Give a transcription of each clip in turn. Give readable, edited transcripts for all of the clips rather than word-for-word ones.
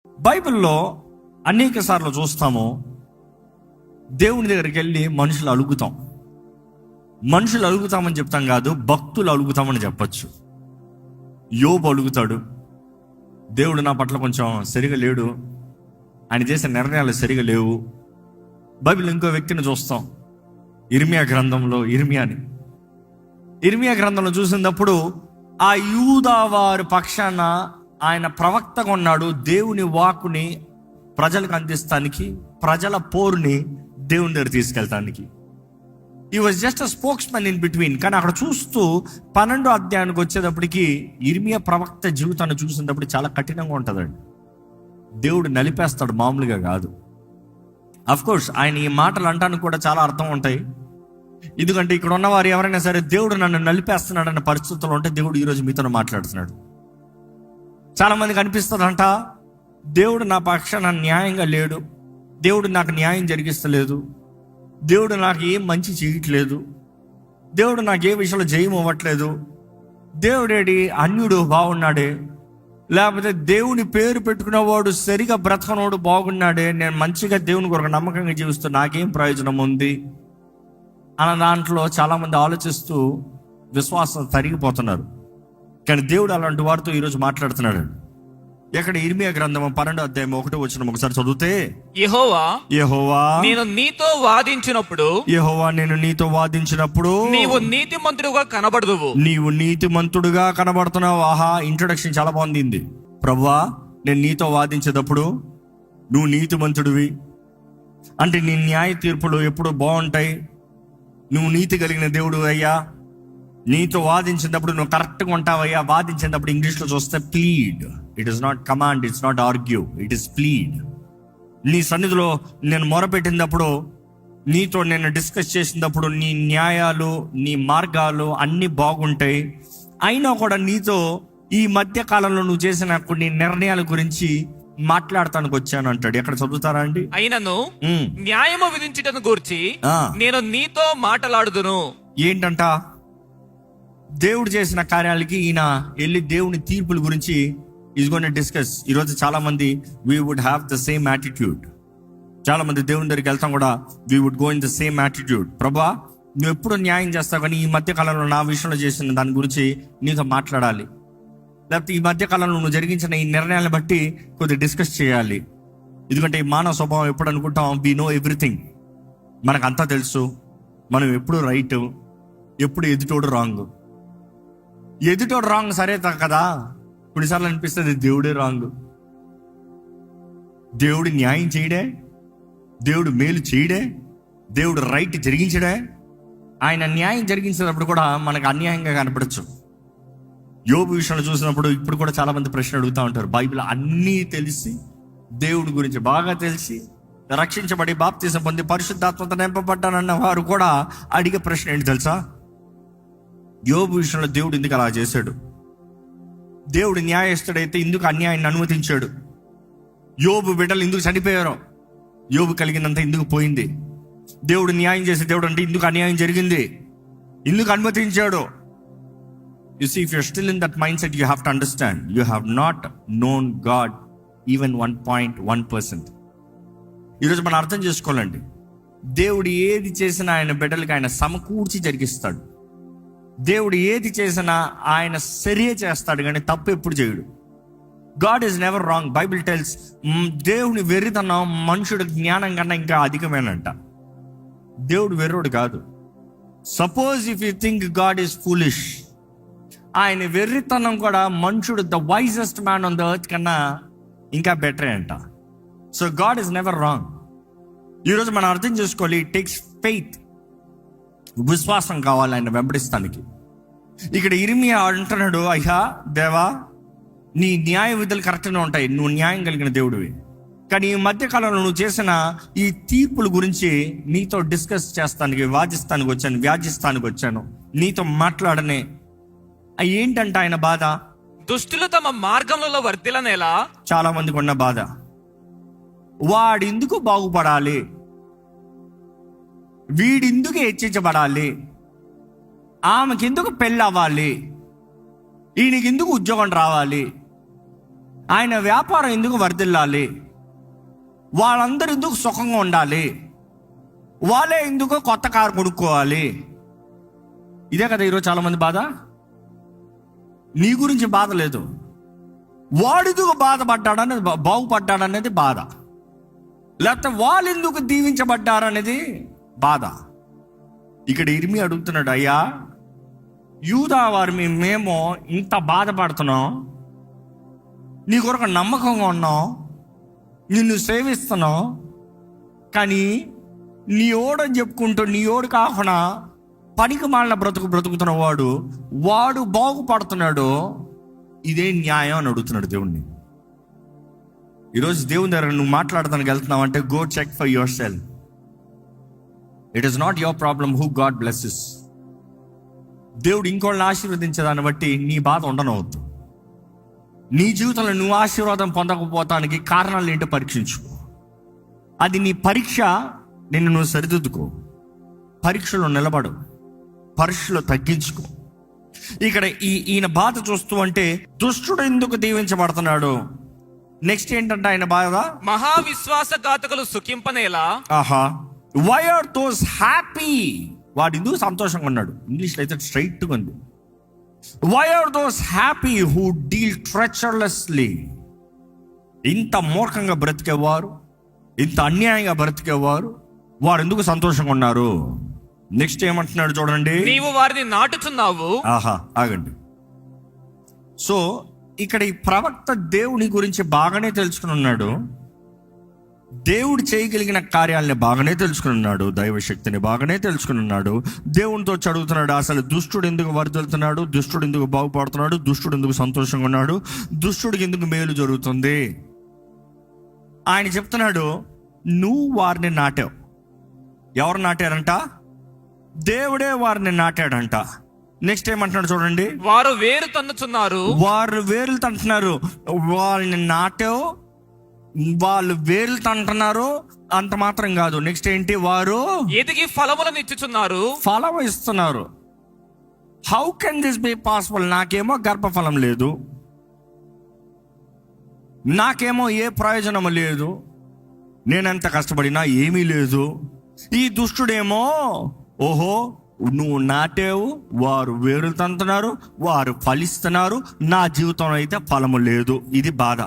బైబిల్లో అనేక సార్లు చూస్తాము, దేవుని దగ్గరికి వెళ్ళి మనుషులు అలుగుతాం. మనుషులు అలుగుతామని చెప్తాం కాదు, భక్తులు అలుగుతామని చెప్పచ్చు. యోబు అలుగుతాడు, దేవుడు నా పట్ల కొంచెం సరిగా లేడు, ఆయన చేసే నిర్ణయాలు సరిగా లేవు. బైబిల్ ఇంకో వ్యక్తిని చూస్తాం, ఇర్మియా గ్రంథంలో ఇర్మియా గ్రంథంలో చూసినప్పుడు ఆ యూదా వారి పక్షాన ఆయన ప్రవక్తగా ఉన్నాడు. దేవుని వాక్కుని ప్రజలకు అందిస్తానికి, ప్రజల పోరుని దేవుని దగ్గర తీసుకెళ్తానికి. ఈ was just a spokes man in between. కానీ అక్కడ చూస్తూ 12వ అధ్యాయానికి వచ్చేటప్పటికి ఇర్మియా ప్రవక్త జీవితాన్ని చూసినప్పుడు చాలా కఠినంగా ఉంటుందండి. దేవుడు నలిపేస్తాడు, మామూలుగా కాదు. అఫ్ కోర్స్ ఆయన ఈ మాటలు అంటానికి కూడా చాలా అర్థం ఉంటాయి. ఎందుకంటే ఇక్కడ ఉన్నవారు ఎవరైనా సరే దేవుడు నన్ను నలిపేస్తున్నాడు అన్న పరిస్థితుల్లో ఉంటే దేవుడు ఈరోజు మీతో మాట్లాడుతున్నాడు. చాలా మందికి అనిపిస్తుందంట, దేవుడు నా పక్షాన న్యాయంగా లేడు, దేవుడు నాకు న్యాయం జరిగిస్తలేదు, దేవుడు నాకు ఏం మంచి చేయట్లేదు, దేవుడు నాకు ఏ విషయంలో జయం అవ్వట్లేదు, దేవుడేడి అన్యుడు బాగున్నాడే, లేకపోతే దేవుని పేరు పెట్టుకున్నవాడు సరిగా బ్రతకనోడు బాగున్నాడే, నేను మంచిగా దేవుని కొరకు నమ్మకంగా జీవిస్తూ నాకేం ప్రయోజనం ఉంది అన్న దాంట్లో చాలామంది ఆలోచిస్తూ విశ్వాసం తరిగిపోతున్నారు. కానీ దేవుడు అలాంటి వారితో ఈరోజు మాట్లాడుతున్నాడు. ఎక్కడ ఇర్మియా గ్రంథం 12వ అధ్యాయం 1వ వచనం ఒకసారి చదివితే, యెహోవా నేను నీతో వాదించినప్పుడు నీవు నీతిమంతుడుగా కనబడుతున్నావు. ఆహా, ఇంట్రొడక్షన్ చాలా బాగుంది. ప్రభువా, నేను నీతో వాదించేటప్పుడు నువ్వు నీతిమంతుడివి అంటే నీ న్యాయ తీర్పులు ఎప్పుడు బాగుంటాయి, నువ్వు నీతి కలిగిన దేవుడు అయ్యా, నీతో వాదించినప్పుడు నువ్వు కరెక్ట్గా ఉంటావయ్యా. వాదించినప్పుడు ఇంగ్లీష్లో చూస్తే plead, it is not command, it's not argue, it is plead. నీ సన్నిధిలో నేను మొరపెట్టినప్పుడు, నీతో నేను డిస్కస్ చేసినప్పుడు నీ న్యాయాలు, నీ మార్గాలు అన్నీ బాగుంటాయి. అయినా కూడా నీతో ఈ మధ్య కాలంలో నువ్వు చేసిన కొన్ని నిర్ణయాల గురించి మాట్లాడటానికి వచ్చాను అంటాడు. ఎక్కడ చదువుతారా అండి? అయినను న్యాయము విధించుటను గూర్చి నేను నీతో మాట్లాడుదును. ఏంటంట? దేవుడు చేసిన కార్యాలకి ఈయన వెళ్ళి దేవుని తీర్పుల గురించి ఈజ్ గోయింగ్ టు డిస్కస్. ఈరోజు చాలా మంది we would have the same attitude. చాలా మంది దేవుని దగ్గరికి వెళ్తాం కూడా, we would go in the same attitude. ప్రభా, నువ్వు ఎప్పుడు న్యాయం చేస్తావు, కానీ ఈ మధ్య కాలంలో నా విషయంలో చేసిన దాని గురించి నీతో మాట్లాడాలి, లేకపోతే ఈ మధ్య కాలంలో నువ్వు జరిగించిన ఈ నిర్ణయాలను బట్టి కొద్దిగా డిస్కస్ చేయాలి. ఎందుకంటే ఈ మానవ స్వభావం ఎప్పుడు అనుకుంటాం, వీ నో ఎవ్రీథింగ్, మనకు అంతా తెలుసు, మనం ఎప్పుడు రైట్, ఎప్పుడు ఎదుటోడు రాంగ్. ఎదుటోడు రాంగ్ సరే కదా, కొన్నిసార్లు అనిపిస్తుంది దేవుడే రాంగ్, దేవుడు న్యాయం చేయడే, దేవుడు మేలు చేయడే, దేవుడు రైట్ జరిగించడే. ఆయన న్యాయం జరిగించినప్పుడు కూడా మనకు అన్యాయంగా కనపడచ్చు. యోబు విషయంలో చూసినప్పుడు ఇప్పుడు కూడా చాలా మంది ప్రశ్న అడుగుతూ ఉంటారు. బైబిల్ అన్నీ తెలిసి, దేవుడి గురించి బాగా తెలిసి, రక్షించబడి బాప్తిసం పొంది పరిశుద్ధాత్మతో నింపబడ్డానన్న వారు కూడా అడిగే ప్రశ్న ఏంటి తెలుసా? యోబు విషయంలో దేవుడు ఎందుకు అలా చేశాడు? దేవుడు న్యాయస్తుడైతే ఎందుకు అన్యాయాన్ని అనుమతించాడు? యోబు బిడ్డలు ఎందుకు చనిపోయారో, యోబు కలిగినంత ఎందుకు పోయింది? దేవుడు న్యాయం చేసే దేవుడు అంటే ఎందుకు అన్యాయం జరిగింది, ఎందుకు అనుమతించాడు? You see, if you're still in that mindset, you have to understand, you have not known God even 1.1%. ఈరోజు మనం అర్థం చేసుకోవాలండి, దేవుడు ఏది చేసినా ఆయన బిడ్డలకి ఆయన సమకూర్చి జరిగిస్తాడు. దేవుడు ఏది చేసినా ఆయన సరియే చేస్తాడు, కానీ తప్పు ఎప్పుడు చేయడు. God is never wrong. Bible tells, దేవుని వెర్రితనం మనుషుడు జ్ఞానం కన్నా ఇంకా అధికమేనంట. దేవుడు వెర్రోడు కాదు. Suppose if you think God is foolish, ఆయన వెర్రితనం కూడా మనుషుడు the wisest man on the earth కన్నా ఇంకా బెటరే అంట. So God is never wrong. ఈరోజు మనం అర్థం చేసుకోవాలి, ఇట్ టేక్స్ ఫెయిత్, విశ్వాసం కావాలి ఆయన వెంబడిస్తానికి. ఇక్కడ ఇర్మియా అంటున్నాడు, అయ్యా దేవా, నీ న్యాయ విధులు కరెక్ట్గా ఉంటాయి, నువ్వు న్యాయం కలిగిన దేవుడివి, కానీ ఈ మధ్యకాలంలో నువ్వు చేసిన ఈ తీర్పుల గురించి నీతో డిస్కస్ చేస్తానికి, వ్యాజిస్తానికి వచ్చాను, నీతో మాట్లాడనే. ఏంటంట ఆయన బాధ? దుష్టులు తమ మార్గంలో వర్ధిల్లనేలా. చాలా మందికి ఉన్న బాధ, వాడెందుకు బాగుపడాలి, వీడెందుకు హెచ్చించబడాలి, ఆమెకి ఎందుకు పెళ్ళి అవ్వాలి, ఈయనకి ఎందుకు ఉద్యోగం రావాలి, ఆయన వ్యాపారం ఎందుకు వర్ధిల్లాలి, వాళ్ళందరూ ఎందుకు సుఖంగా ఉండాలి, వాళ్ళే ఎందుకు కొత్త కారు కొనుక్కోవాలి. ఇదే కదా ఈరోజు చాలా మంది బాధ. నీ గురించి బాధ లేదు, వాడెందుకు బాధపడ్డాడనేది, బాగుపడ్డాడనేది బాధ. లేకపోతే వాళ్ళు ఎందుకు దీవించబడ్డారనేది బాధ. ఇక్కడ ఇర్మి అడుగుతున్నాడు, అయ్యా యూదా వారు మేము ఇంత బాధపడుతున్నాం, నీ కొరకు నమ్మకంగా ఉన్నాం, నిన్ను సేవిస్తున్నాం, కానీ నీ ఓడని చెప్పుకుంటూ నీ ఓడు కాకుండా పనికి మాలిన బ్రతుకుతున్న వాడు బాగుపడుతున్నాడు, ఇదే న్యాయం అని అడుగుతున్నాడు దేవుణ్ణి. ఈరోజు దేవుని దగ్గర నువ్వు మాట్లాడతానికి వెళ్తున్నావు అంటే go check for yourself. It is not your problem who God blesses. దేవుడు ఇంకోళ్ళని ఆశీర్వదించేదాన్ని బట్టి నీ బాధ ఉండనవద్దు. నీ జీవితంలో నువ్వు ఆశీర్వాదం పొందకపోతానికి కారణాలు ఏంటో పరీక్షించు. అది నీ పరీక్ష. నిన్ను నువ్వు సరిదిద్దుకో, పరీక్షలో నిలబడు, పరీక్షలో తగ్గించుకో. ఇక్కడ ఈయన బాధ చూస్తూ అంటే దుష్టుడు ఎందుకు దీవించబడుతున్నాడు. నెక్స్ట్ ఏంటంటే ఆయన బాధ, మహావిశ్వాసఘాతకులు సుఖింపనేలా. వై ఆర్ దోస్ హ్యాపీ, వాడు ఎందుకు సంతోషంగా ఉన్నాడు. ఇంగ్లీష్లో అయితే స్ట్రైట్గా ఉంది. Why are those happy who deal treacherously. ఇంత మూర్ఖంగా బ్రతికేవారు, ఇంత అన్యాయంగా బ్రతికేవారు, వారు ఎందుకు సంతోషంగా ఉన్నారు. నెక్స్ట్ ఏమంటున్నాడు చూడండి, నీవు వారిని నాటుతున్నావు. ఆగండి. సో ఇక్కడ ఈ ప్రవక్త దేవుని గురించి బాగానే తెలుసుకుని ఉన్నాడు, దేవుడు చేయగలిగిన కార్యాలని బాగానే తెలుసుకుని ఉన్నాడు, దైవశక్తిని బాగానే తెలుసుకుని ఉన్నాడు. దేవునితో చదువుతున్నాడు, అసలు దుష్టుడు ఎందుకు వరదలుతున్నాడు, దుష్టుడు ఎందుకు బాగుపడుతున్నాడు, దుష్టుడు ఎందుకు సంతోషంగా ఉన్నాడు, దుష్టుడికి ఎందుకు మేలు జరుగుతుంది. ఆయన చెప్తున్నాడు, నువ్వు వారిని నాటావు. ఎవరు నాటారంట? దేవుడే వారిని నాటాడంట. నెక్స్ట్ ఏమంటున్నాడు చూడండి, వారు వేరు తన్నుతున్నారు. వారు వేర్లు తంటున్నారు. వాళ్ళని నాటావు, వాళ్ళు వేర్లు తంటున్నారు. అంత మాత్రం కాదు, నెక్స్ట్ ఏంటి, వారు ఎదిగి ఫలములను ఇచ్చుచున్నారు, ఫలం ఇస్తున్నారు. How can this be possible? నాకేమో గర్భఫలం లేదు, నాకేమో ఏ ప్రయోజనము లేదు, నేనెంత కష్టపడినా ఏమీ లేదు. ఈ దుష్టుడేమో ఓహో నువ్వు నాటావు, వారు వేరులు తంతున్నారు, వారు ఫలిస్తున్నారు, నా జీవితంలో అయితే ఫలము లేదు. ఇది బాధ.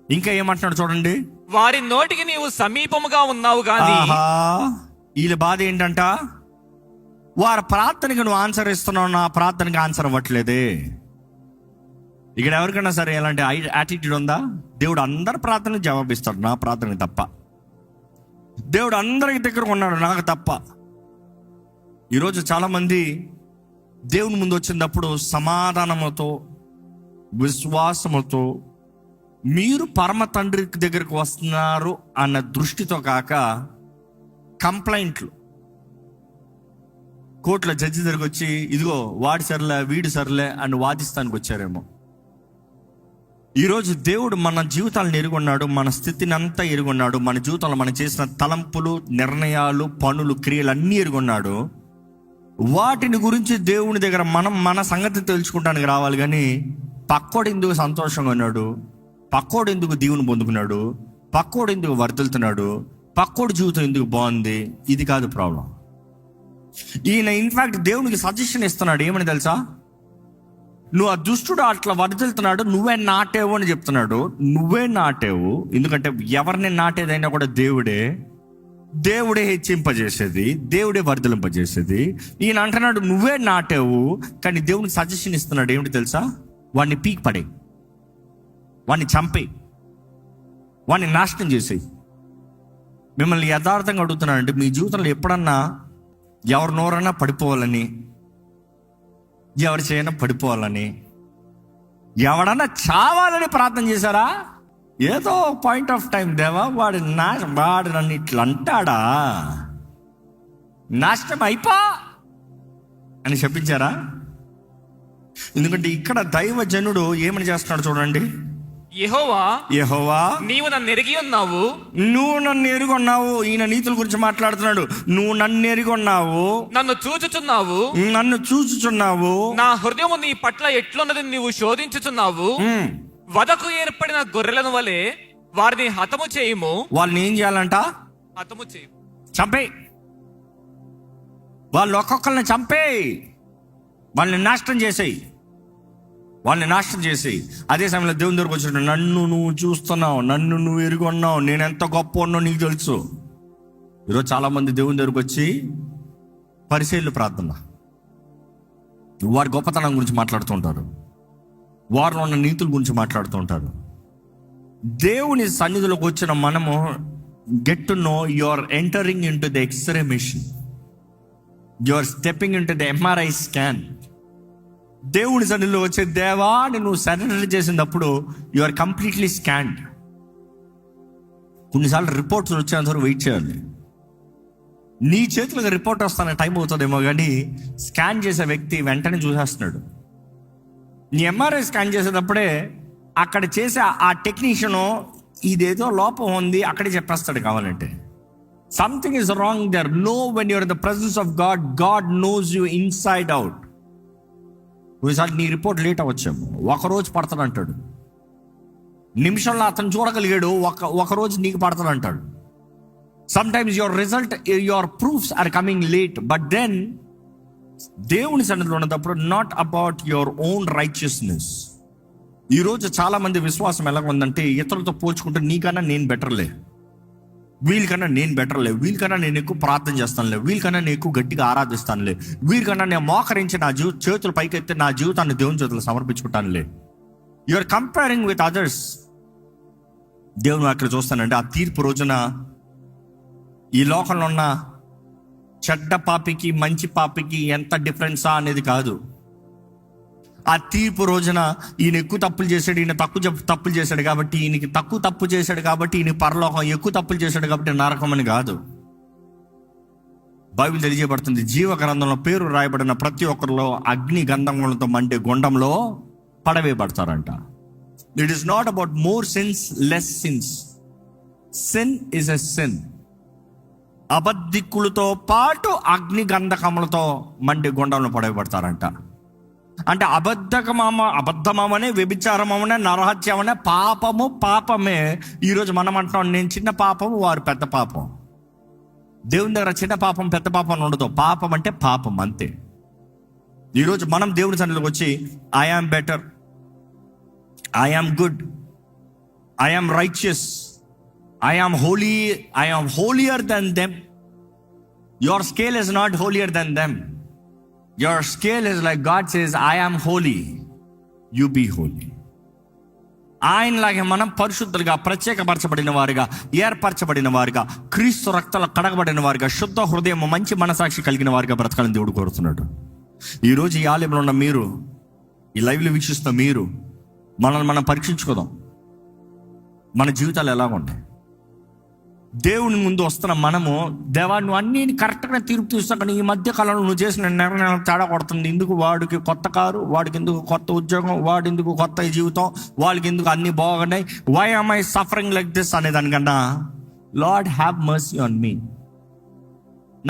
ఇంకా ఏమంటున్నాడు చూడండి, వారి నోటికి నీవు సమీపముగా ఉన్నావు గాని. వీళ్ళ బాధ ఏంటంట, వారి ప్రార్థనకి నువ్వు ఆన్సర్ ఇస్తున్నావు, నా ప్రార్థనకి ఆన్సర్ అవ్వట్లేదే. ఇక్కడ ఎవరికైనా సరే ఎలాంటి యాటిట్యూడ్ ఉందా? దేవుడు అందరి ప్రార్థనకు జవాబిస్తాడు, నా ప్రార్థనకి తప్ప. దేవుడు అందరికి దగ్గర ఉన్నాడు, నాకు తప్ప. ఈరోజు చాలామంది దేవుని ముందు వచ్చినప్పుడు సమాధానముతో, విశ్వాసముతో, మీరు పరమ తండ్రి దగ్గరకు వస్తున్నారు అన్న దృష్టితో కాక కంప్లైంట్లు, కోర్టులో జడ్జి దగ్గరకు వచ్చి ఇదిగో వాడి సర్లే వీడి సర్లే అని వాదిస్తానికి వచ్చారేమో. ఈరోజు దేవుడు మన జీవితాలను ఎరుగున్నాడు, మన స్థితిని అంతా ఎరుగున్నాడు, మన జీవితంలో మనం చేసిన తలంపులు, నిర్ణయాలు, పనులు, క్రియలు అన్నీ ఎరుగున్నాడు. వాటిని గురించి దేవుని దగ్గర మనం మన సంగతి తెలుసుకుంటానికి రావాలి. కానీ పక్కోడు ఎందుకు సంతోషంగా ఉన్నాడు, పక్కోడు ఎందుకు దీవుని పొందుకున్నాడు, పక్కోడు ఎందుకు వర్ధిల్తున్నాడు, పక్కోడు జీవితం ఎందుకు బాగుంది, ఇది కాదు ప్రాబ్లం. ఈయన ఇన్ఫాక్ట్ దేవునికి సజెషన్ ఇస్తున్నాడు. ఏమని తెలుసా, నువ్వు ఆ దుష్టుడు అట్లా వర్ధిల్తున్నాడు, నువ్వే నాటేవు అని చెప్తున్నాడు. నువ్వే నాటేవు, ఎందుకంటే ఎవరిని నాటేదైనా కూడా దేవుడే హెచ్చింపజేసేది, దేవుడే వర్ధలింపజేసేది. ఈయన అంటున్నాడు నువ్వే నాటావు, కానీ దేవునికి సజెషన్ ఇస్తున్నాడు. ఏమిటి తెలుసా, వాడిని పీక్ పడే, వాడిని చంపే, వాడిని నాశనం చేసేయి. మిమ్మల్ని యథార్థంగా అడుగుతున్నానంటే, మీ జీవితంలో ఎప్పుడన్నా ఎవరి నోరన్నా పడిపోవాలని, ఎవరి చేయనా పడిపోవాలని, ఎవడన్నా చావాలని ప్రార్థన చేశారా? ఏదో పాయింట్ ఆఫ్ టైం దేవా వాడు నన్ను ఇట్లా అంటాడా, నాశనం అయిపో అని చెప్పించారా? ఎందుకంటే ఇక్కడ దైవజనుడు ఏమని చేస్తున్నాడు చూడండి, యెహోవా నీవు నన్ను ఎరిగి ఉన్నావు, నువ్వు నన్ను ఎరుగున్నావు. ఈయన నీతుల గురించి మాట్లాడుతున్నాడు. నువ్వు నన్ను ఎరుగున్నావు, నన్ను చూచుచున్నావు, నా హృదయము నీ పట్ల ఎట్లున్నది నీవు శోధించుచున్నావు. వదకు ఏర్పడిన గొర్రెలను వలె వారిని హతము చేయుము. వాళ్ళని ఏం చేయాలంట? హతము చేయు. చంపే. వాళ్ళు ఒక్కొక్కరిని చంపే, వాళ్ళని నాశనం చేసేయి, వాళ్ళని నాశనం చేసేయి. అదే సమయంలో దేవుని దగ్గరకు వచ్చినట్టు, నన్ను నువ్వు చూస్తున్నావు, నన్ను నువ్వు ఎరుగున్నావు, నేను ఎంత గొప్ప ఉన్నో నీకు తెలుసు. ఈరోజు చాలామంది దేవుని దగ్గరకు వచ్చి పరిశీలన ప్రార్థన, వారి గొప్పతనం గురించి మాట్లాడుతూ ఉంటారు, వారిలో ఉన్న నీతుల గురించి మాట్లాడుతూ ఉంటారు. దేవుని సన్నిధిలోకి వచ్చిన మనము get to know you are entering into the x ray machine, you are stepping into the MRI scan. దేవుని సన్నిధిలో వచ్చే దేవా నువ్వు సరెండర్ చేసినప్పుడు యు ఆర్ కంప్లీట్లీ స్కాన్డ్. కొన్నిసార్లు రిపోర్ట్స్ వచ్చేంత వరకు వెయిట్ చేయాలి. నీ చేతులకు రిపోర్ట్ వస్తానే టైం అవుతుందేమో, కానీ స్కాన్ చేసే వ్యక్తి వెంటనే చూసేస్తున్నాడు. నీ ఎంఆర్ఐ స్కాన్ చేసేటప్పుడే అక్కడ చేసే ఆ టెక్నీషియను ఇదేదో లోపం ఉంది అక్కడే చెప్పేస్తాడు. కావాలంటే something is wrong there. No, when you're in the presence of God, God knows you inside out. కొన్నిసార్లు నీ రిపోర్ట్ లేట్ అవ్వచ్చేమో, ఒకరోజు పడతాడు అంటాడు. నిమిషంలో అతను చూడగలిగాడు, ఒక రోజు నీకు పడతాడు అంటాడు. Sometimes your result, your proofs are coming late. But then దేవుని సన్నిధిలో ఉన్నప్పుడు not about your own righteousness. ఈరోజు చాలా మంది విశ్వాసం ఎలా ఉందంటే, ఇతరులతో పోల్చుకుంటే నీకన్నా నేను బెటర్లే, వీళ్ళకన్నా నేను బెటర్లే, వీళ్ళకన్నా నేను ఎక్కువ ప్రార్థన చేస్తానులే, వీళ్ళకన్నా నేను ఎక్కువ గట్టిగా ఆరాధిస్తానులే, వీళ్ళకన్నా నేను మోకరించి నా చేతులు పైకెత్తి నా జీవితాన్ని దేవుని చేతులు సమర్పించుకుంటానులే. You are comparing with others. దేవుని అక్కడ చూస్తానంటే ఆ తీర్పు రోజున ఈ లోకంలో ఉన్న చెడ్డ పాపికి మంచి పాపికి ఎంత డిఫరెన్సా అనేది కాదు. ఆ తీర్పు రోజున ఈయన ఎక్కువ తప్పులు చేశాడు, ఈయన తక్కువ తప్పులు చేశాడు కాబట్టి ఈయనకి తక్కువ తప్పు చేశాడు కాబట్టి ఈయన పరలోకం, ఎక్కువ తప్పులు చేశాడు కాబట్టి నరకం అని కాదు. బైబిల్ తెలియజేయబడుతుంది, జీవ గ్రంథంలో పేరు రాయబడిన ప్రతి ఒక్కరిలో అగ్ని గంధములతో మండే గుండంలో పడవేయబడతారంట. It is not about more sins, less sins. Sin is a sin. అబద్ధికులతో పాటు అగ్ని గంధకములతో మండే గుండంలో పడవేయబడతారంట. అంటే అబద్ధమనే, వ్యభిచారమనే, నరహత్యమనే పాపమే. ఈరోజు మనం అంటున్నాం నేను చిన్న పాపం, వారు పెద్ద పాపం. దేవుని దగ్గర చిన్న పాపం పెద్ద పాపం ఉండదు. పాపం అంటే పాపం అంతే. ఈరోజు మనం దేవుని సన్నిధిలోకి వచ్చి I am better, I am good, I am righteous, I am holy, I am holier than them. Your scale is not holier than them. Your scale is like God says, I am holy, you be holy. ఆయనలాగే మనం పరిశుద్ధులుగా, ప్రత్యేకపరచబడిన వారుగా, ఏర్పరచబడిన వారుగా, క్రీస్తు రక్తంలో కడగబడిన వారుగా, శుద్ధ హృదయం, మంచి మనసాక్షి కలిగిన వారుగా బ్రతకాలని దేవుడు కోరుతున్నాడు. ఈరోజు ఈ ఆలయంలో ఉన్న మీరు, ఈ లైవ్లో వీక్షిస్తున్న మీరు, మనల్ని మనం పరీక్షించుకోదాం. మన జీవితాలు ఎలా ఉంటాయి? దేవుని ముందు వస్తున్న మనము, దేవా నువ్వు అన్నీ కరెక్ట్గా తీర్పు తీస్తావు, కానీ ఈ మధ్య కాలంలో నువ్వు చేసిన నిర్ణయం తేడా కొడుతుంది. ఎందుకు వాడికి కొత్త కారు, వాడికి ఎందుకు కొత్త ఉద్యోగం, వాడి ఎందుకు కొత్త జీవితం, వాళ్ళకి ఎందుకు అన్నీ బాగున్నాయి, why am I suffering like this అనే దానికన్నా Lord have mercy on me.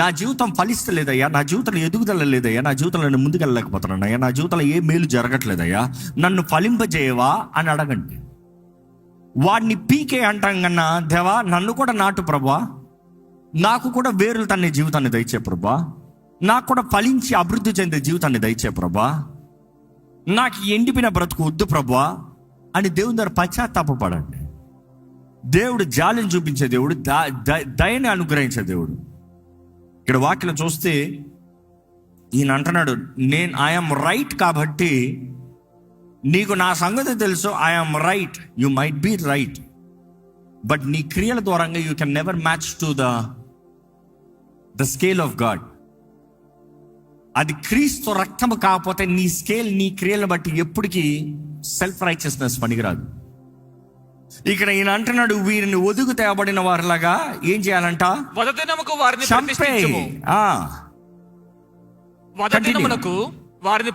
నా జీవితం ఫలిస్తలేదయ్యా, నా జీవితంలో ఎదుగుదల లేదయ్యా, నా జీవితంలో నేను ముందుకెళ్ళలేకపోతున్నానయ్యా, నా జీవితంలో ఏ మేలు జరగట్లేదయ్యా, నన్ను ఫలింపజేయవా అని అడగండి. వాడిని పీకే అంటాం కన్నా, దేవా నన్ను కూడా నాటు ప్రభా, నాకు కూడా వేరులు తన్నే జీవితాన్ని దయచే ప్రభా, నాకు కూడా ఫలించి అభివృద్ధి చెందే జీవితాన్ని దయచే ప్రభా, నాకు ఎండిపోయిన బ్రతుకు వద్దు ప్రభా అని దేవుని దగ్గర పశ్చాత్తాపపడండి. దేవుడు జాలిని చూపించే దేవుడు, దయని అనుగ్రహించే దేవుడు. ఇక్కడ వాక్యం చూస్తే ఈయన అంటున్నాడు, నేను ఐఎమ్ రైట్ కాబట్టి నీకు నా సంగతి తెలుసు, I'm right, you might be right, but నీ క్రియల ద్వారంగా you can never match to the scale of God. అది క్రీస్తు రక్తము కాకపోతే నీ స్కేల్, నీ క్రియలను బట్టి ఎప్పటికీ సెల్ఫ్ రైచియస్నెస్ పనికిరాదు. ఇక్కడ ఈయన అంటున్నాడు, వీరిని ఒదుగు తేబడిన వారిలాగా ఏం చేయాలంట? వదదినముకు వారిని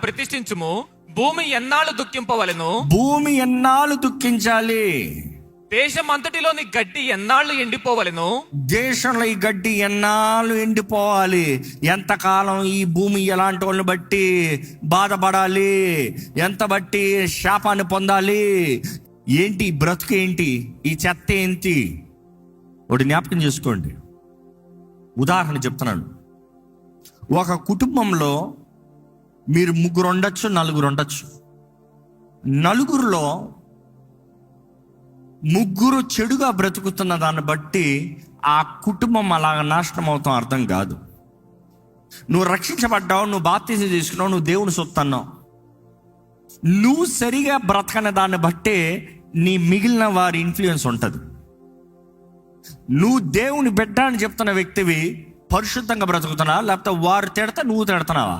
ప్రతిష్ఠించుము. భూమి ఎన్నాళ్ళు దుఃఖింపవలెను? భూమి ఎన్నాళ్ళు దుఃఖించాలి? దేశం అంతటిలోని గడ్డి ఎన్నాళ్ళు ఎండిపోవలెను? దేశంలో ఈ గడ్డి ఎన్నాళ్ళు ఎండిపోవాలి? ఎంతకాలం ఈ భూమి ఎలాంటి వాళ్ళని బట్టి బాధపడాలి, ఎంత బట్టి శాపాన్ని పొందాలి, ఏంటి ఈ బ్రతుకు, ఏంటి ఈ చెత్త, ఏంటి? ఒకటి జ్ఞాపకం చేసుకోండి. ఉదాహరణ చెప్తున్నాను. ఒక కుటుంబంలో మీరు 3 ఉండొచ్చు, 4 ఉండొచ్చు. 4లో 3 చెడుగా బ్రతుకుతున్న దాన్ని బట్టి ఆ కుటుంబం అలాగ నాశనం అవుతాం అర్థం కాదు. నువ్వు రక్షించబడ్డావు, నువ్వు బాప్తిజం తీసుకున్నావు, నువ్వు దేవుని సొత్తు అన్నావు. నువ్వు సరిగా బ్రతకని దాన్ని బట్టే నీ మిగిలిన వారి ఇన్ఫ్లుయెన్స్ ఉంటుంది. నువ్వు దేవుని బిడ్డ అని చెప్తున్న వ్యక్తివి పరిశుద్ధంగా బ్రతుకుతున్నావా, లేకపోతే వారు తిడతా నువ్వు తిడుతున్నావా?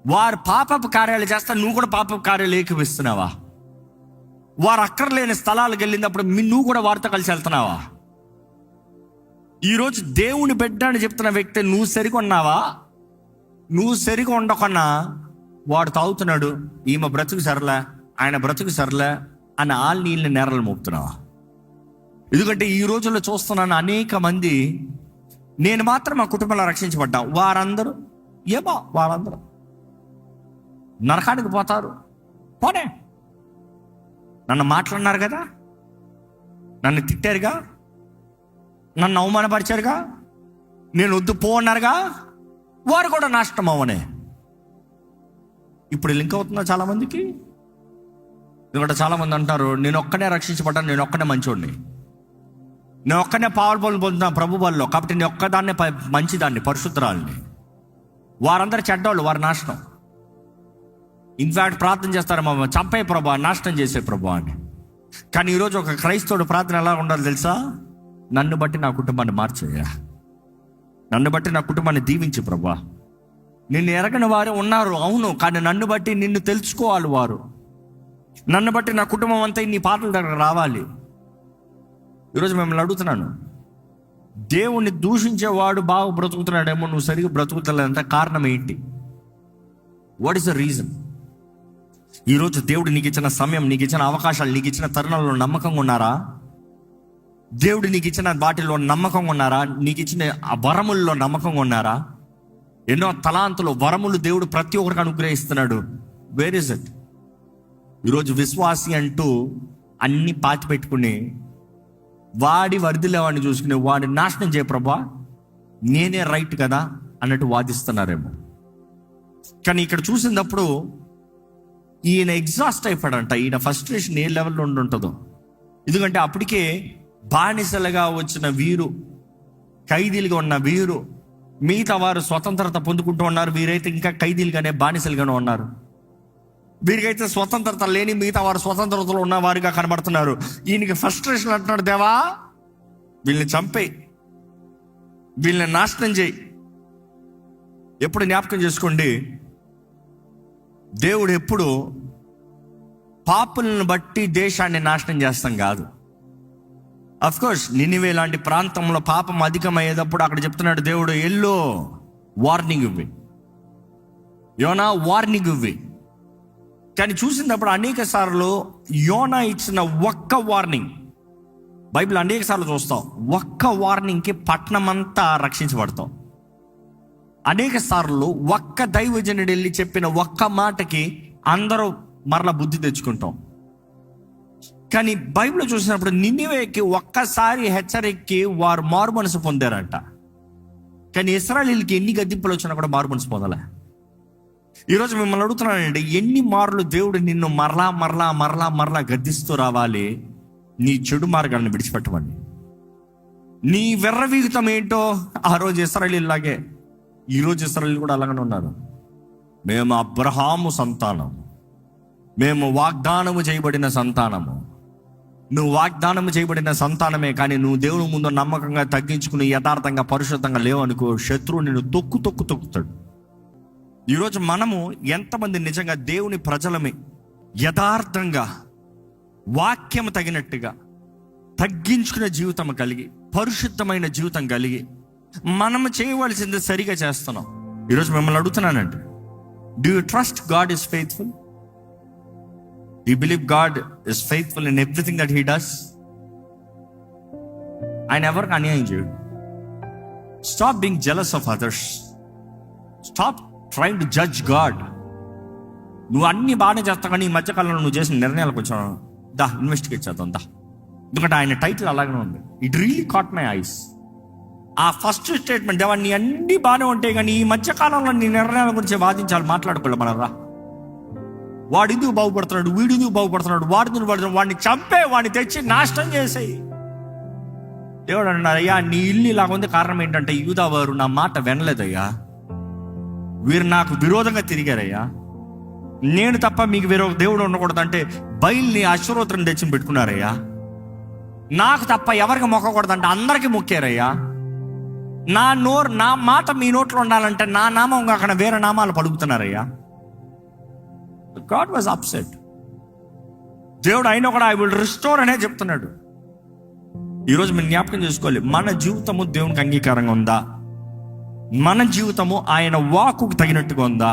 వారు పాపపు కార్యాలు చేస్తా నువ్వు కూడా పాపపు కార్యాలు ఏకీపిస్తున్నావా? వారు అక్కర్లేని స్థలాలకు వెళ్ళినప్పుడు నువ్వు కూడా వారితో కలిసి వెళ్తున్నావా? ఈరోజు దేవుని బిడ్డ అని చెప్తున్న వ్యక్తి నువ్వు సరిగా ఉన్నావా? నువ్వు సరిగా ఉండకున్నా వాడు తాగుతున్నాడు, ఈమె బ్రతుకు సరలే, ఆయన బ్రతుకు సరలే అని నీళ్ళని నేరలు మోపుతున్నావా? ఎందుకంటే ఈ రోజుల్లో చూస్తున్నాను అనేక మంది, నేను మాత్రం మా కుటుంబంలో రక్షించబడ్డా, వారందరూ ఏమో వాళ్ళందరూ నరకానికి పోతారు. పోనే, నన్ను మాట్లాడినారు కదా, నన్ను తిట్టారుగా, నన్ను అవమానపరిచారుగా, నేను వద్దు పో అన్నారుగా, వారు కూడా నాశనం అవ్వనే. ఇప్పుడు లింక్ అవుతుందా చాలామందికి? ఎందుకంటే చాలామంది అంటారు, నేను ఒక్కనే రక్షించబడ్డాను, నేను ఒక్కనే మంచోడిని, నేను ఒక్కనే పావులు పొందుతున్నాను ప్రభు వాళ్ళలో, కాబట్టి నేను ఒక్కదాన్నే మంచిదాన్ని, పరిశుద్ధరాలని. వారందరూ చెడ్డోళ్ళు, వారు నాశనం. ఇన్ఫ్యాక్ట్ ప్రార్థన చేస్తారు, మా చంపే ప్రభా, నాశనం చేసే ప్రభా అని. కానీ ఈరోజు ఒక క్రైస్తవుడు ప్రార్థన ఎలా ఉండాలి తెలుసా? నన్ను బట్టి నా కుటుంబాన్ని మార్చేయ్యా, నన్ను బట్టి నా కుటుంబాన్ని దీవించు ప్రభా. నిన్ను ఎరగని వారు ఉన్నారు, అవును, కానీ నన్ను బట్టి నిన్ను తెలుసుకోవాలి వారు. నన్ను బట్టి నా కుటుంబం అంతా నీ పాటల దగ్గర రావాలి. ఈరోజు మిమ్మల్ని అడుగుతున్నాను, దేవుణ్ణి దూషించేవాడు బాగా బ్రతుకుతున్నాడేమో, నువ్వు సరిగ్గా బ్రతుకుతలేదంటే కారణం ఏంటి? What is the reason? ఈరోజు దేవుడు నీకు ఇచ్చిన సమయం, నీకు ఇచ్చిన అవకాశాలు, నీకు ఇచ్చిన తరుణాల్లో నమ్మకంగా ఉన్నారా? దేవుడు నీకు ఇచ్చిన వాటిలో నమ్మకంగా ఉన్నారా? నీకు ఇచ్చిన ఆ వరముల్లో నమ్మకంగా ఉన్నారా? ఎన్నో తలాంతులు, వరములు దేవుడు ప్రతి ఒక్కరికి అనుగ్రహిస్తున్నాడు. Where is it? ఈరోజు విశ్వాసి అంటూ అన్ని పాతి పెట్టుకుని వాడి వరిదిలేవాడిని చూసుకుని వాడిని నాశనం చేయ ప్రభా, నేనే రైట్ కదా అన్నట్టు వాదిస్తున్నారేమో. కానీ ఇక్కడ చూసినప్పుడు ఈయన ఎగ్జాస్ట్ అయిపోయాడంట. ఈయన ఫ్రస్ట్రేషన్ ఏ లెవెల్లో ఉంటుందో. ఎందుకంటే అప్పటికే బానిసలుగా వచ్చిన వీరు, ఖైదీలుగా ఉన్న వీరు, మిగతా వారు స్వతంత్రత పొందుకుంటూ ఉన్నారు. వీరైతే ఇంకా ఖైదీలుగానే, బానిసలుగానే ఉన్నారు. వీరికైతే స్వతంత్రత లేని, మిగతా వారు స్వతంత్రతలో ఉన్న వారిగా కనబడుతున్నారు. ఈయనకి ఫ్రస్ట్రేషన్ అంటున్నాడు, దేవా వీళ్ళని చంపేయి, వీళ్ళని నాశనం చేయి. ఎప్పుడు జ్ఞాపకం చేసుకోండి, దేవుడు ఎప్పుడు పాపులను బట్టి దేశాన్ని నాశనం చేస్తాం కాదు. అఫ్కోర్స్ నినివే లాంటి ప్రాంతంలో పాపం అధికమయ్యేటప్పుడు అక్కడ చెప్తున్నాడు దేవుడు, ఎల్లో వార్నింగ్ ఇవ్వి, యోనా వార్నింగ్ ఇవ్వి. కానీ చూసినప్పుడు అనేక సార్లు యోనా ఇచ్చిన ఒక్క వార్నింగ్, బైబిల్ అనేక సార్లు చూస్తాం, ఒక్క వార్నింగ్కి పట్టణం అంతా రక్షించబడతాం. అనేక సార్లు ఒక్క దైవజనుడు వెళ్ళి చెప్పిన ఒక్క మాటకి అందరూ మరలా బుద్ధి తెచ్చుకుంటాం. కానీ బైబిల్ చూసినప్పుడు నినివేకి ఒక్కసారి హెచ్చరిక్కి వారు మారు మనసు పొందారంట. కానీ ఇశ్రాయేలీయులకి ఎన్ని గద్దింపులు వచ్చినా కూడా మారు మనసు పొందలే. ఈరోజు మిమ్మల్ని అడుగుతున్నానండి, ఎన్ని మార్లు దేవుడు నిన్ను మరలా మరలా మరలా మరలా గద్దిస్తూ రావాలి నీ చెడు మార్గాన్ని విడిచిపెట్టమని? నీ వెర్రవీగుతం ఏంటో ఆ రోజు ఇశ్రాయేలీయులాగే ఈరోజు ఇశ్రాయేలీయులు కూడా అలాగనే ఉన్నారు. మేము అబ్రహాము సంతానము, మేము వాగ్దానము చేయబడిన సంతానము. నువ్వు వాగ్దానము చేయబడిన సంతానమే, కానీ నువ్వు దేవుని ముందు నమ్మకంగా తగ్గించుకుని యథార్థంగా పరిశుద్ధంగా లేవనుకో, శత్రువు నిన్ను తొక్కుతాడు. ఈరోజు మనము ఎంతమంది నిజంగా దేవుని ప్రజలమే, యథార్థంగా వాక్యం తగినట్టుగా తగ్గించుకునే జీవితం కలిగి, పరిశుద్ధమైన జీవితం కలిగి మనము చేయవలసింది సరిగా చేస్తున్నాం. ఈరోజు మిమ్మల్ని అడుగుతున్నానండి, do you trust God is faithful? Do you believe God is faithful in everything that He does? ఆయన ఎవరికి అన్యాయం చేయడు. Stop being jealous of others. Stop trying to judge God. నువ్వు అన్ని బాగానే చేస్తావు కానీ ఈ మధ్యకాలంలో నువ్వు చేసిన నిర్ణయాలకు వచ్చావు, దా ఇన్వెస్టిగేట్ చేద్దాం దా. ఎందుకంటే ఆయన టైటిల్ అలాగే ఉంది. It really caught my eyes. ఆ ఫస్ట్ స్టేట్మెంట్, దేవా నీ అన్ని బాగానే ఉంటాయి కానీ ఈ మధ్యకాలంలో నీ నిర్ణయాల గురించి వాదించాలి, మాట్లాడుకోవాలి మన రా. వాడు ఎందుకు బాగుపడుతున్నాడు, వీడు ఎందుకు బాగుపడుతున్నాడు, వాడిని చంపే, వాడిని తెచ్చి నాశనం చేసేయి. దేవుడు అన్నాడు, అయ్యా నీ ఇల్లు ఇలా ఉంది, కారణం ఏంటంటే యూదా వారు నా మాట వినలేదయ్యా, వీరు నాకు విరోధంగా తిరిగారయ్యా. నేను తప్ప మీకు వేరే దేవుడు ఉండకూడదంటే బయల్ని అశ్వరోత్రం తెచ్చి పెట్టుకున్నారయ్యా. నాకు తప్ప ఎవరికి మొక్కకూడదంటే అందరికీ మొక్కారయ్యా. నా మాట మీ నోట్లో ఉండాలంటే నా నామం కాకుండా వేరే నామాలు పలుకుతున్నారయ్యా. God was upset. దేవుడు అయినా కూడా ఐ విల్ రిస్టోర్ అనే చెప్తున్నాడు. ఈరోజు మీరు జ్ఞాపకం చేసుకోవాలి, మన జీవితము దేవునికి అంగీకారంగా ఉందా? మన జీవితము ఆయన వాక్కుకు తగినట్టుగా ఉందా?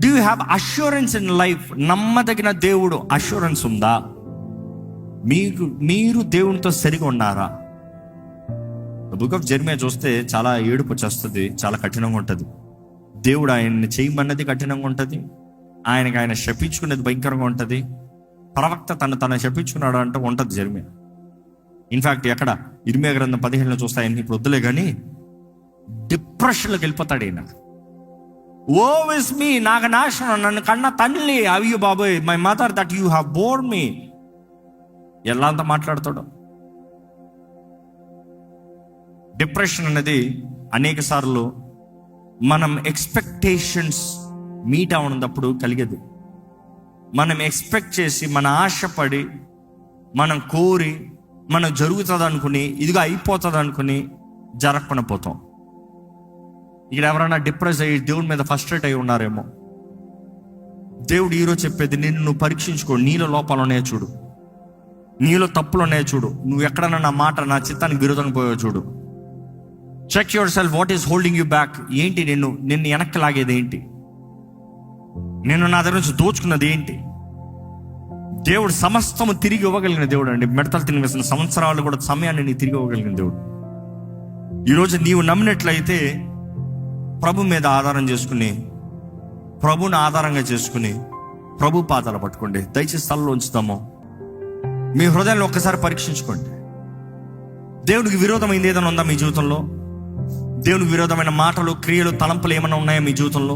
Do you have assurance in life? నమ్మదగిన దేవుడు అష్యూరెన్స్ ఉందా? మీరు దేవునితో సరిగా ఉన్నారా? బుక్ ఆఫ్ జెర్మియా చూస్తే చాలా ఏడుపు వచ్చేస్తుంది, చాలా కఠినంగా ఉంటుంది. దేవుడు ఆయన్ని చేయమన్నది కఠినంగా ఉంటుంది, ఆయన శపించుకునేది భయంకరంగా ఉంటుంది. ప్రవక్త తను శపించుకున్నాడు అంటే ఉంటుంది జెర్మియా. ఇన్ఫాక్ట్ ఎక్కడ ఇర్మియా గ్రంథం 15 చూస్తే ఆయన ఇప్పుడు వద్దులే కానీ డిప్రెషన్లోకి వెళ్ళిపోతాడు ఆయన. ఓ విస్ మీ, నాకు నాశనం, నన్ను కన్న తల్లి, అయ్యో బాబోయ్, my mother that you have born me. ఎలా అంత మాట్లాడతాడు? డిప్రెషన్ అనేది అనేక సార్లు మనం ఎక్స్పెక్టేషన్స్ మీట్ అవునప్పుడు కలిగేది. మనం ఎక్స్పెక్ట్ చేసి, మన ఆశపడి, మనం కోరి, మనం జరుగుతుంది అనుకుని, ఇదిగో అయిపోతుంది అనుకుని జరగకుండా పోతాం. ఇక్కడ ఎవరైనా డిప్రెస్ అయ్యి దేవుడి మీద ఫ్రస్ట్రేట్ అయి ఉన్నారేమో. దేవుడు ఈరోజు చెప్పేది, నిన్ను నువ్వు పరీక్షించుకో, నీలో లోపాలు ఉన్నాయో చూడు, నీలో తప్పులు ఉన్నాయో చూడు, నువ్వు ఎక్కడన్నా నా మాట, నా చిత్తానికి విరోధంగా పోయో చూడు. Check yourself, what is holding you back? ఏంటి నిన్ను వెనక్కి లాగేది ఏంటి? నేను నా దగ్గర నుంచి దోచుకున్నది ఏంటి? దేవుడు సమస్తము తిరిగి ఇవ్వగలిగిన దేవుడు అండి. మిడతలు తినివేసిన సంవత్సరాలు కూడా సమయాన్ని నీ తిరిగి ఇవ్వగలిగిన దేవుడు. ఈరోజు నీవు నమ్మినట్లయితే ప్రభు మీద ఆధారం చేసుకుని, ప్రభుని ఆధారంగా చేసుకుని ప్రభు పాదాలు పట్టుకోండి. దయచేసి స్థలంలో ఉంచుతాము. మీ హృదయాన్ని ఒక్కసారి పరీక్షించుకోండి. దేవుడికి విరోధమైంది ఏదైనా ఉందా మీ జీవితంలో? దేవునికి విరోధమైన మాటలు, క్రియలు, తలంపులు ఏమైనా ఉన్నాయా మీ జీవితంలో?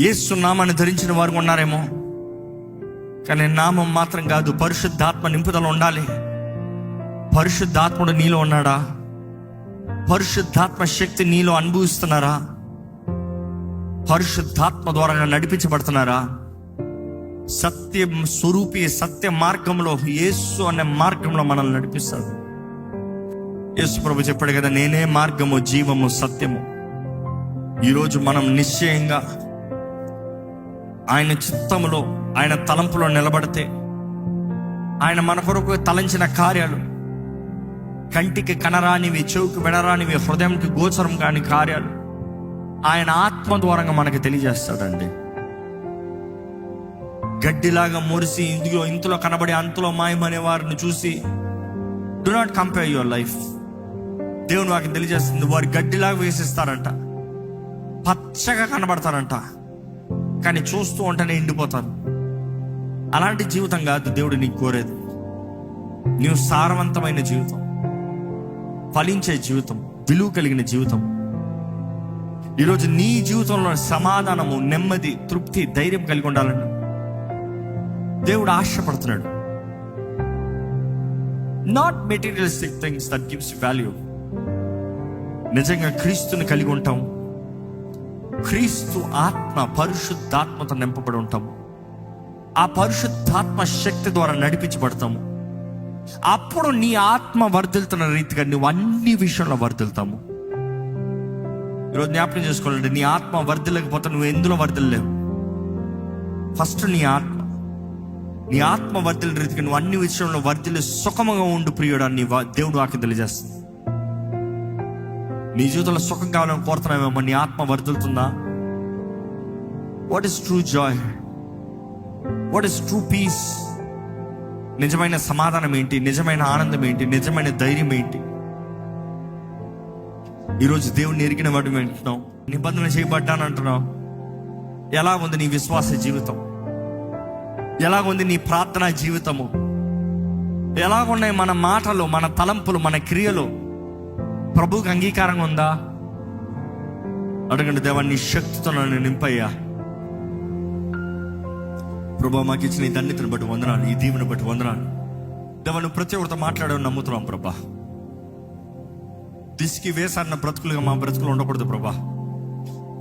యేసు నామాన్ని ధరించిన వారు ఉన్నారేమో, కానీ నామం మాత్రం కాదు, పరిశుద్ధాత్మ నింపుదల ఉండాలి. పరిశుద్ధాత్ముడు నీలో ఉన్నాడా? పరిశుద్ధాత్మ శక్తి నీలో అనుభవిస్తున్నారా? పరిశుద్ధాత్మ ద్వారా నడిపించబడుతున్నారా? సత్య స్వరూపి, సత్య మార్గంలో, యేసు అనే మార్గంలో మనల్ని నడిపిస్తాడు. యేసు ప్రభు చెప్పాడు కదా, నేనే మార్గము, జీవము, సత్యము. ఈరోజు మనం నిశ్చయంగా ఆయన చిత్తములో, ఆయన తలంపులో నిలబడితే, ఆయన మన కొరకు తలంచిన కార్యాలు, కంటికి కనరానివి, చెవుకు వినరానివి, హృదయంకి గోచరం కాని కార్యాలు ఆయన ఆత్మ ద్వారంగా మనకి తెలియజేస్తాడండి. గడ్డిలాగా మురిసి ఇంతలో కనబడి అంతలో మాయమనే వారిని చూసి do not compare your life. దేవుని వారికి తెలియజేస్తుంది, వారు గడ్డిలాగా వేసిస్తారంట, పచ్చగా కనబడతారంట, కానీ చూస్తూ ఉంటేనే ఎండిపోతారు. అలాంటి జీవితం కాదు దేవుడు నీకు కోరేది. నీవు సారవంతమైన జీవితం, ఫలించే జీవితం, విలువ కలిగిన జీవితం. ఈరోజు నీ జీవితంలో సమాధానము, నెమ్మది, తృప్తి, ధైర్యం కలిగి ఉండాలని దేవుడు ఆశపడుతున్నాడు. Not materialistic things that gives value. నిజంగా క్రీస్తుని కలిగి ఉంటాం, క్రీస్తు ఆత్మ, పరిశుద్ధాత్మతో నింపబడి ఉంటాము. ఆ పరిశుద్ధాత్మ శక్తి ద్వారా నడిపించబడతాము. అప్పుడు నీ ఆత్మ వర్ధిల్తున్న రీతిగా నువ్వు అన్ని విషయంలో వర్ధిల్తాము. ఈరోజు జ్ఞాపకం చేసుకోవాలంటే, నీ ఆత్మ వర్ధిల్లకపోతే నువ్వు ఎందులో వర్ధిల్లేవు. ఫస్ట్ నీ ఆత్మ వర్ధిల్ల రీతిగా నువ్వు అన్ని విషయంలో వర్ధిల్లి సుఖముగా ఉండు ప్రియుడు అని దేవుడు వాక్యం తెలియజేస్తుంది. నీ జీవితంలో సుఖం కావాలని కోరుతున్నావేమో, నీ ఆత్మ వర్ధిల్తుందా? What is true joy? What is true peace? నిజమైన సమాధానం ఏంటి? నిజమైన ఆనందం ఏంటి? నిజమైన ధైర్యం ఏంటి? ఈరోజు దేవుడిని ఎరిగిన వాడు వింటున్నావు, నిబంధన చేయబడ్డాను అంటున్నావు, ఎలా ఉంది నీ విశ్వాస జీవితం? ఎలా ఉంది నీ ప్రార్థనా జీవితము? ఎలా ఉన్నాయి మన మాటలు, మన తలంపులు, మన క్రియలు? ప్రభువుకి అంగీకారంగా ఉందా? అడగండి, దేవా నీ శక్తితో నన్ను నింపయ్యా. ప్రభా మాకు ఇచ్చిన ఈ ధన్యతను బట్టి వందనాలు, ఈ దీవెను బట్టి వందనాలు. దేవా నువ్వు ప్రతి ఒక్కరితో మాట్లాడని నమ్ముతున్నాం ప్రభా. దిశకి వేసారిన బ్రతుకులుగా మా బ్రతుకులు ఉండకూడదు ప్రభా.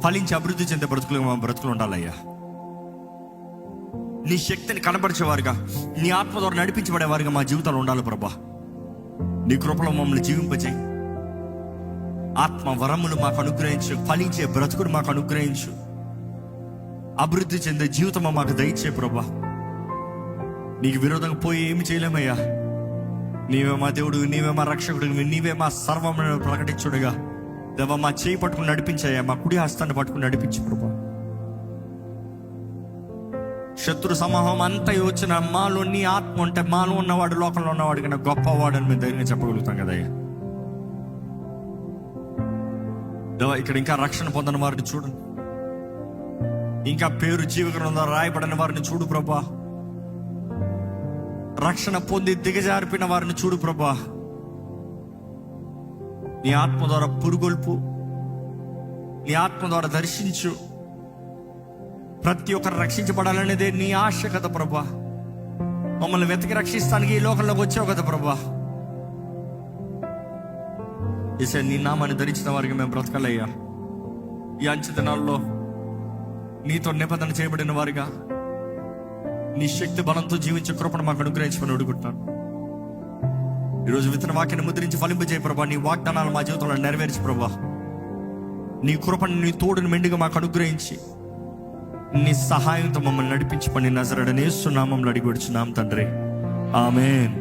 ఫలించి అభివృద్ధి చెందే బ్రతుకులుగా మా బ్రతుకులు ఉండాలయ్యా. నీ శక్తిని కనపరిచేవారుగా, నీ ఆత్మ ద్వారా నడిపించబడేవారుగా మా జీవితాలు ఉండాలి ప్రభా. నీ కృపలో మమ్మల్ని జీవింపచేయి. ఆత్మ వరములు మాకు అనుగ్రహించు. ఫలించే బ్రతుకుడు మాకు అనుగ్రహించు. అభివృద్ధి చెందే జీవితం మాకు దయచే ప్రభా. నీకు విరోధంగా పోయి ఏమి చేయలేమయ్యా. నీవే మా దేవుడు, నీవే మా రక్షకుడు, నీవే మా సర్వమును ప్రకటించుడుగా. దేవా మా చేయి పట్టుకుని నడిపించాయా, మా కుడి హస్తాన్ని పట్టుకుని నడిపించు ప్రభా. శత్రు సమూహం అంతా వచ్చిన మాలో నీ ఆత్మ ఉంటే, మాలో ఉన్నవాడు లోకంలో ఉన్నవాడు కన్నా గొప్పవాడు అని మేము ధైర్యంగా చెప్పగలుగుతాం కదయ్యా. దేవా ఇక్కడ ఇంకా రక్షణ పొందని వారిని చూడండి. ఇంకా పేరు జీవగ్రంథంలో రాయబడిన వారిని చూడు ప్రభా. రక్షణ పొంది దిగజారిపోయిన వారిని చూడు ప్రభా. నీ ఆత్మ ద్వారా పురుగొల్పు, నీ ఆత్మ ద్వారా దర్శించు. ప్రతి ఒక్కరు రక్షించబడాలనేదే నీ ఆశ కదా ప్రభా. మమ్మల్ని వెతికి రక్షిస్తానికి ఈ లోకంలోకి వచ్చావు కదా ప్రభా. ఈసారి నీ నామాన్ని ధరించిన వారికి మేము బ్రతకాలయ్యా. ఈ అంచె దినాల్లో నీతో నిబంధన చేయబడిన వారిగా నీ శక్తి బలంతో జీవించే కృపను మాకు అనుగ్రహించమని అడుగుతున్నాను. ఈరోజు విత్తన వాక్యాన్ని ముద్రించి ఫలింపజేయ ప్రభా. నీ వాగ్దానాలు మా జీవితంలో నెరవేర్చి ప్రభా. నీ కృపను, నీ తోడును మెండుగా మాకు అనుగ్రహించి నీ సహాయంతో మమ్మల్ని నడిపించమని నజరేయుడైన యేసు నామములో అడిగి వచ్చున్నాం తండ్రి. ఆమేన్.